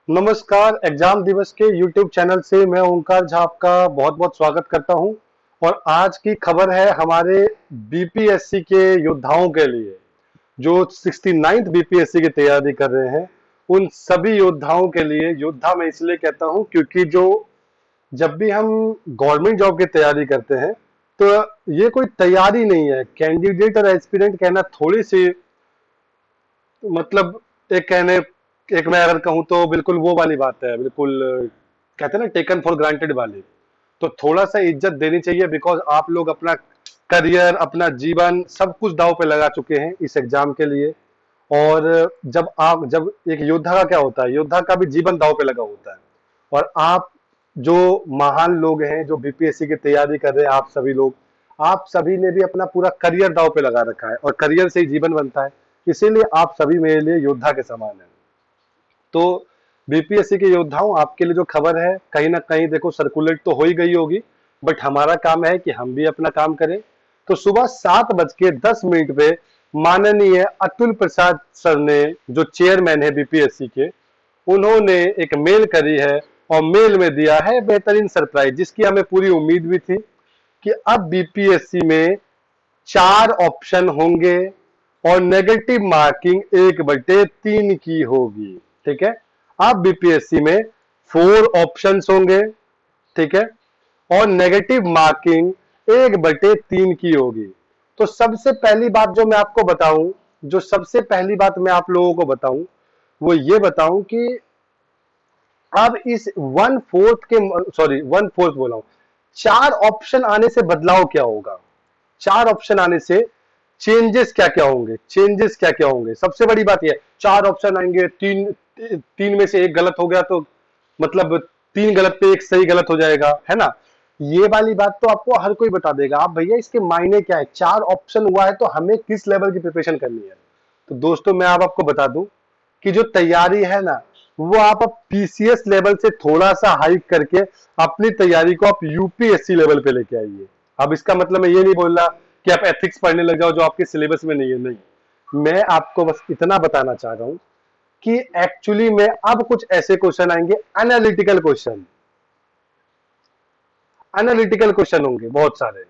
नमस्कार। एग्जाम दिवस के YouTube चैनल से मैं ओंकार झा आपका बहुत बहुत स्वागत करता हूं। और आज की खबर है हमारे बीपीएससी के योद्धाओं के लिए जो 69th बीपीएससी की तैयारी कर रहे हैं। उन सभी योद्धाओं के लिए, योद्धा मैं इसलिए कहता हूं क्योंकि जो जब भी हम गवर्नमेंट जॉब की तैयारी करते हैं तो ये कोई तैयारी नहीं है। कैंडिडेट और एस्पिरेंट कहना थोड़ी सी, मतलब एक कहने एक मैं अगर कहूं तो बिल्कुल वो वाली बात है, बिल्कुल कहते हैं ना टेकन फॉर ग्रांटेड वाली। तो थोड़ा सा इज्जत देनी चाहिए, बिकॉज आप लोग अपना करियर, अपना जीवन सब कुछ दांव पे लगा चुके हैं इस एग्जाम के लिए। और जब एक योद्धा का क्या होता है, योद्धा का भी जीवन दांव पे लगा होता है। और आप जो महान लोग हैं जो बीपीएससी की तैयारी कर रहे हैं, आप सभी लोग, आप सभी ने भी अपना पूरा करियर दांव पे लगा रखा है और करियर से ही जीवन बनता है। इसीलिए आप सभी मेरे लिए योद्धा के समान है। तो बीपीएससी के योद्धाओं, आपके लिए जो खबर है कहीं ना कहीं देखो सर्कुलेट तो हो ही गई होगी, बट हमारा काम है कि हम भी अपना काम करें। तो सुबह 7:10 पे माननीय अतुल प्रसाद सर ने, जो चेयरमैन है बीपीएससी के, उन्होंने एक मेल करी है और मेल में दिया है बेहतरीन सरप्राइज, जिसकी हमें पूरी उम्मीद भी थी कि अब बीपीएससी में 4 ऑप्शन होंगे और नेगेटिव मार्किंग 1/3 की होगी। ठीक है, अब बीपीएससी में 4 ऑप्शंस होंगे, ठीक है, और नेगेटिव मार्किंग 1/3 की होगी। तो सबसे पहली बात जो मैं आपको बताऊं, जो सबसे पहली बात मैं आप लोगों को बताऊं, वो ये बताऊं कि अब इस 1/4 के, सॉरी 1/4 बोला हूं, 4 ऑप्शन आने से बदलाव क्या होगा, 4 ऑप्शन आने से चेंजेस क्या क्या होंगे, चेंजेस क्या क्या होंगे। सबसे बड़ी बात यह, 4 ऑप्शन आएंगे, तीन तीन में से एक गलत हो गया तो मतलब 3 गलत पे एक सही गलत हो जाएगा, है ना। ये वाली बात तो आपको हर कोई बता देगा। आप भैया इसके मायने क्या है, 4 ऑप्शन हुआ है तो हमें किस लेवल की प्रिपरेशन करनी है। तो दोस्तों मैं अब आपको बता दूं कि जो तैयारी है ना, वो आप अब पीसीएस लेवल से थोड़ा सा हाइक करके अपनी तैयारी को आप यूपीएससी लेवल पे लेके आइए। अब इसका मतलब मैं ये नहीं बोल रहा कि आप एथिक्स पढ़ने लग जाओ जो आपके सिलेबस में नहीं है, नहीं। मैं आपको बस इतना बताना चाह रहा हूं कि एक्चुअली में अब कुछ ऐसे क्वेश्चन आएंगे, एनालिटिकल क्वेश्चन, एनालिटिकल क्वेश्चन होंगे बहुत सारे।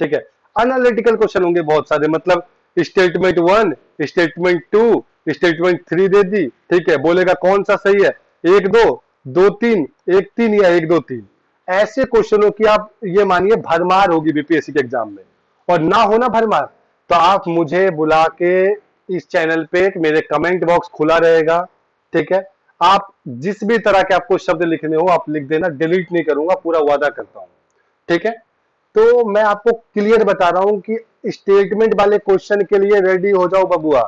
ठीक है, एनालिटिकल क्वेश्चन होंगे बहुत सारे, मतलब स्टेटमेंट 1, स्टेटमेंट 2, स्टेटमेंट 3 दे दी, ठीक है, बोलेगा कौन सा सही है, 1 2, 2 3, 1 3 या 1 2 3। ऐसे क्वेश्चनों की आप ये मानिए भरमार होगी बीपीएससी के एग्जाम में। और ना होना भरमार तो आप मुझे बुला के, इस चैनल पे मेरे कमेंट बॉक्स खुला रहेगा, ठीक है, आप जिस भी तरह के आपको शब्द लिखने हो आप लिख देना, डिलीट नहीं करूंगा, पूरा वादा करता हूं। ठीक है, तो मैं आपको क्लियर बता रहा हूं कि स्टेटमेंट वाले क्वेश्चन के लिए रेडी हो जाओ बबुआ।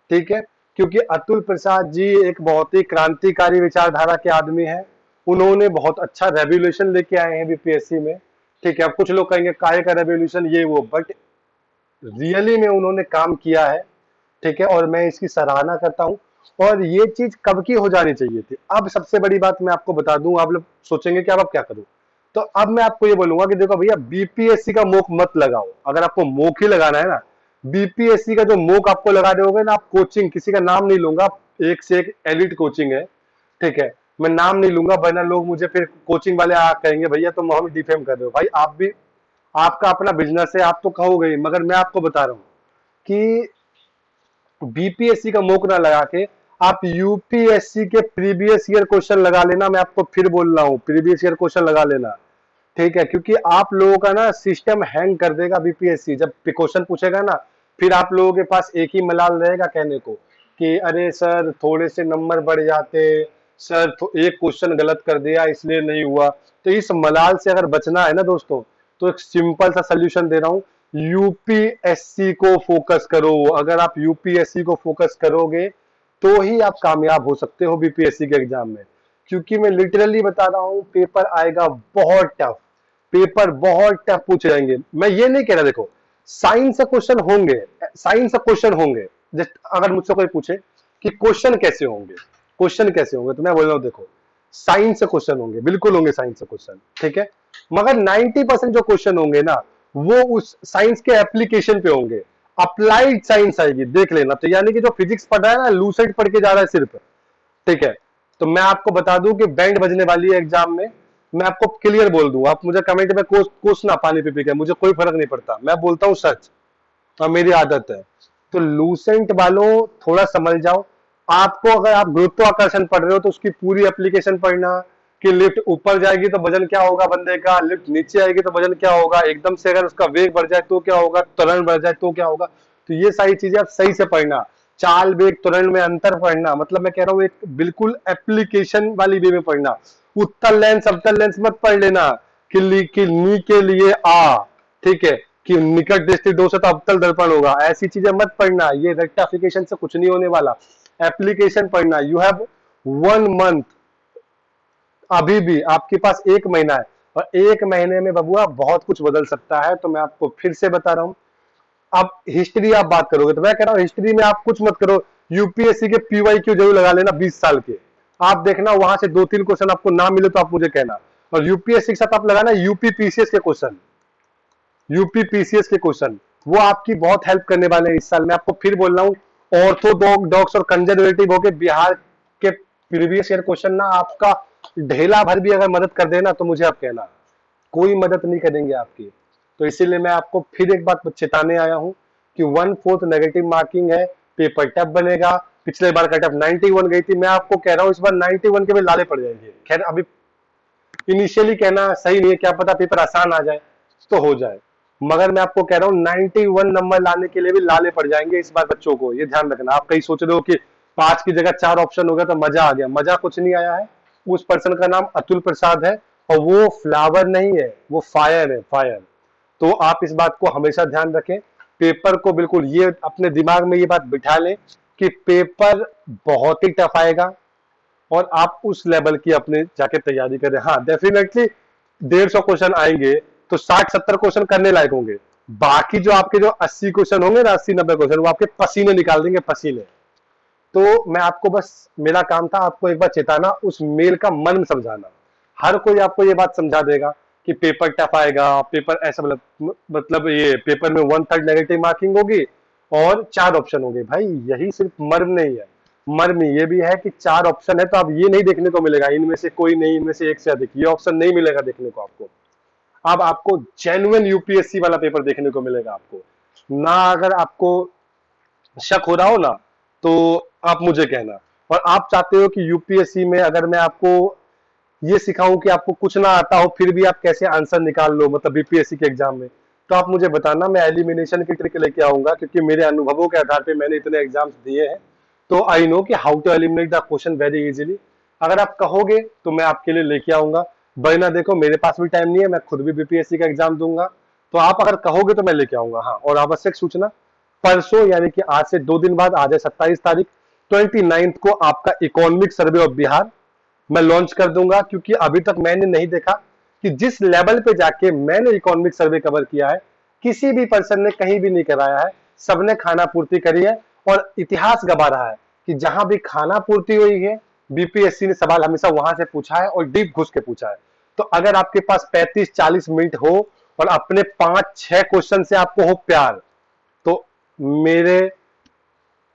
ठीक है, क्योंकि अतुल प्रसाद जी एक बहुत ही क्रांतिकारी विचारधारा के आदमी हैं। उन्होंने बहुत अच्छा रेवोल्यूशन लेके आए हैं बीपीएससी में। ठीक है, अब कुछ लोग कहेंगे काहे का रेवोल्यूशन ये वो, बट रियली में उन्होंने काम किया है। ठीक है, और मैं इसकी सराहना करता हूं। और ये चीज कब की हो जानी चाहिए थी। अब सबसे बड़ी बात मैं आपको बता दूं, आप लोग सोचेंगे कि अब क्या करूं। तो अब मैं आपको ये बोलूंगा कि देखो भैया, बीपीएससी का मोक मत लगाओ। अगर आपको मोक ही लगाना है ना, बीपीएससी का जो मोक आपको लगा रहे होगे ना, आप कोचिंग, किसी का नाम नहीं लूंगा, एक से एक एलिट कोचिंग है। ठीक है, मैं नाम नहीं लूंगा वरना लोग मुझे फिर कोचिंग वाले कहेंगे भैया तुम हमें डिफेम कर रहे हो। भाई आप भी, आपका अपना बिजनेस है, आप तो कहोगे ही, मगर मैं आपको बता रहा हूं कि बीपीएससी का मोक ना लगा के आप यूपीएससी के प्रीवियस ईयर क्वेश्चन लगा लेना। मैं आपको फिर बोल रहा हूं, प्रीवियस ईयर क्वेश्चन लगा लेना। ठीक है, क्योंकि आप लोगों का ना सिस्टम हैंग कर देगा बीपीएससी। जब क्वेश्चन पूछेगा ना, फिर आप लोगों के पास एक ही मलाल रहेगा कहने को कि अरे सर थोड़े से नंबर बढ़ जाते, सर तो एक क्वेश्चन गलत कर दिया इसलिए नहीं हुआ। तो इस मलाल से अगर बचना है ना दोस्तों, तो एक सिंपल सा सोल्यूशन दे रहा हूं, यूपीएससी को फोकस करो। अगर आप यूपीएससी को फोकस करोगे तो ही आप कामयाब हो सकते हो बीपीएससी के एग्जाम में। क्योंकि मैं लिटरली बता रहा हूं, पेपर आएगा बहुत टफ, पेपर बहुत टफ पूछे जाएंगे। मैं ये नहीं कह रहा, देखो साइंस से क्वेश्चन होंगे, साइंस से क्वेश्चन होंगे। जस्ट अगर मुझसे कोई पूछे कि क्वेश्चन कैसे होंगे, क्वेश्चन कैसे होंगे, तो मैं बोल रहा हूं देखो साइंस से क्वेश्चन होंगे, बिल्कुल होंगे साइंस से क्वेश्चन। ठीक है, मगर 90% जो क्वेश्चन होंगे ना, वो उस साइंस के एप्लीकेशन पे होंगे। अप्लाइड साइंस आएगी, देख लेना। तो यानी कि जो फिजिक्स पढ़ रहा है ना, लूसेंट पढ़ के जा रहा है सिर्फ, ठीक है, तो मैं आपको बता दूं कि बैंड बजने वाली है एग्जाम में, मैं आपको क्लियर बोल दूं, आप मुझे कमेंट में कोस ना पानी पी के, मुझे कोई फर्क नहीं पड़ता, मैं बोलता हूं सच और मेरी आदत है। तो लूसेंट वालों थोड़ा समझ जाओ। आपको अगर आप गुरुत्वाकर्षण पढ़ रहे हो तो उसकी पूरी एप्लीकेशन पढ़ना, कि लिफ्ट ऊपर जाएगी तो वजन क्या होगा बंदे का, लिफ्ट नीचे आएगी तो वजन क्या होगा, एकदम से अगर उसका वेग बढ़ जाए तो क्या होगा, त्वरण बढ़ जाए तो क्या होगा। तो ये सारी चीजें आप सही से पढ़ना, चाल वेग त्वरण में अंतर पढ़ना, मतलब मैं कह रहा हूँ एक बिल्कुल एप्लीकेशन वाली वे में पढ़ना। उत्तल लेंस अवतल लेंस मत पढ़ लेना कि नी के लिए आ, ठीक है, कि निकट दृष्टि दोष है तो अवतल दर्पण होगा, ऐसी चीजें मत पढ़ना, ये रेक्टिफिकेशन से कुछ नहीं होने वाला। एप्लीकेशन पढ़ना। यू हैव 1 मंथ, अभी भी आपके पास 1 महीना है, और 1 महीने में बबुआ बहुत कुछ बदल सकता है। तो मैं आपको फिर से बता रहा हूं, अब हिस्ट्री आप बात करोगे तो मैं कह रहा हूं हिस्ट्री में आप कुछ मत करो, यूपीएससी के पीवाईक्यू जरूर लगा लेना 20 साल के, आप देखना वहां से 2-3 क्वेश्चन आपको ना मिले तो आप मुझे कहना। और यूपीएससी के साथ आप लगाना यूपी पीसीएस के क्वेश्चन, यूपी पीसीएस के क्वेश्चन, वो आपकी बहुत हेल्प करने वाले हैं इस साल। मैं आपको फिर बोल रहा हूं, ऑर्थोडॉक्स और कंजर्वेटिव होके बिहार के प्रीवियस ईयर क्वेश्चन ना आपका ढेला भर भी अगर मदद कर देना तो मुझे आप कहना, कोई मदद नहीं करेंगे आपकी। तो इसीलिए मैं आपको फिर एक बात चेताने आया हूं कि 1/4 नेगेटिव मार्किंग है, पेपर टफ बनेगा। पिछले बार कट ऑफ 91 गई थी, मैं आपको कह रहा हूं इस बार 91 के भी लाले पड़ जाएंगे। खैर अभी इनिशियली कहना सही नहीं है, क्या पता पेपर आसान आ जाए तो हो जाए, मगर मैं आपको कह रहा हूं 91 नंबर लाने के लिए भी लाले पड़ जाएंगे इस बार बच्चों को, ये ध्यान रखना। आप कहीं सोच रहे हो कि 5 की जगह 4 ऑप्शन हो गया तो मजा आ गया, मजा कुछ नहीं आया है। उस पर्सन का नाम अतुल प्रसाद है, और वो फ्लावर नहीं है, वो फायर है, फायर। तो आप इस बात को हमेशा ध्यान रखें, पेपर को बिल्कुल ये अपने दिमाग में ये बात बिठा लें कि पेपर बहुत ही टफ आएगा, और आप उस लेवल की अपने जाके तैयारी करें। हाँ डेफिनेटली 150 क्वेश्चन आएंगे तो 60-70 क्वेश्चन करने लायक होंगे, बाकी जो आपके जो 80 क्वेश्चन होंगे ना, 80-90 क्वेश्चन, वो आपके पसीने निकाल देंगे, पसीने। तो मैं आपको बस, मेरा काम था आपको एक बार चेताना, उस मेल का मर्म समझाना। हर कोई आपको ये बात समझा देगा कि पेपर टफ आएगा, पेपर ऐसा, मतलब ये पेपर में 1/3 नेगेटिव मार्किंग होगी और 4 ऑप्शन होंगे। भाई यही सिर्फ मर्म नहीं है, मर्म ये भी है कि 4 ऑप्शन है तो अब ये नहीं देखने को मिलेगा इनमें से कोई नहीं, इनमें से एक से अधिक, ये ऑप्शन नहीं मिलेगा देखने को आपको। अब आपको जेन्युइन यूपीएससी वाला पेपर देखने को मिलेगा आपको ना। अगर आपको शक हो रहा हो ना तो आप मुझे कहना, और आप चाहते हो कि यूपीएससी में अगर मैं आपको ये सिखाऊं कि आपको कुछ ना आता हो फिर भी आप कैसे आंसर निकाल लो, मतलब बीपीएससी के एग्जाम में, तो आप मुझे बताना, मैं एलिमिनेशन की ट्रिक लेके आऊंगा, क्योंकि मेरे अनुभवों के आधार पे मैंने इतने एग्जाम्स दिए हैं, तो आई नो कि how to eliminate the question very easily. अगर आप कहोगे तो मैं आपके लिए लेके आऊंगा, वरना देखो मेरे पास भी टाइम नहीं है, मैं खुद भी बीपीएससी का एग्जाम दूंगा, तो आप अगर कहोगे तो मैं लेके आऊंगा। हाँ, और आवश्यक सूचना, परसों यानी कि आज से 2 दिन बाद, आज है 27 तारीख, 29 को आपका इकोनॉमिक सर्वे ऑफ बिहार मैं लॉन्च कर दूंगा, क्योंकि अभी तक मैंने नहीं देखा कि जिस लेवल पे जाके मैंने इकोनॉमिक सर्वे कवर किया है किसी भी पर्सन ने कहीं भी नहीं कराया है, सबने खाना पूर्ति करी है। और इतिहास गवा रहा है कि जहां भी खाना पूर्ति हुई है बीपीएससी ने सवाल हमेशा वहां से पूछा है, और डीप घुस के पूछा है। तो अगर आपके पास 35-40 मिनट हो और अपने 5-6 क्वेश्चन से आपको हो प्यार, तो मेरे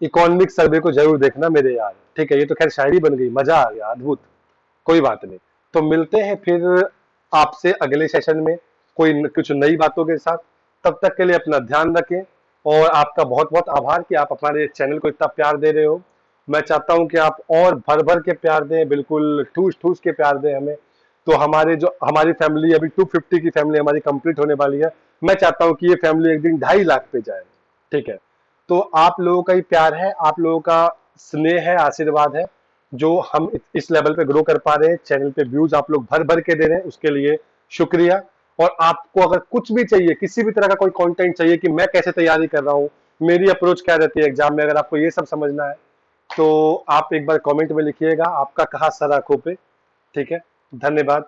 इकोनॉमिक सर्वे को जरूर देखना मेरे यार, ठीक है। ये तो खैर शायरी बन गई, मजा आ गया, अद्भुत, कोई बात नहीं। तो मिलते हैं फिर आपसे अगले सेशन में कुछ नई बातों के साथ। तब तक के लिए अपना ध्यान रखें, और आपका बहुत बहुत आभार कि आप हमारे चैनल को इतना प्यार दे रहे हो। मैं चाहता हूं कि आप और भर भर के प्यार दें, बिल्कुल ठूस ठूस के प्यार दें हमें। तो हमारी फैमिली अभी 250 की फैमिली हमारी कंप्लीट होने वाली है। मैं चाहता हूं कि ये फैमिली एक दिन 2.5 लाख पे जाए, ठीक है। तो आप लोगों का ही प्यार है, आप लोगों का स्नेह है, आशीर्वाद है, जो हम इस लेवल पे ग्रो कर पा रहे हैं। चैनल पे व्यूज आप लोग भर भर के दे रहे हैं, उसके लिए शुक्रिया। और आपको अगर कुछ भी चाहिए, किसी भी तरह का कोई कंटेंट चाहिए कि मैं कैसे तैयारी कर रहा हूँ, मेरी अप्रोच क्या रहती है एग्जाम में, अगर आपको ये सब समझना है तो आप एक बार कमेंट में लिखिएगा आपका कहाँ सर आंखों पे, ठीक है। धन्यवाद।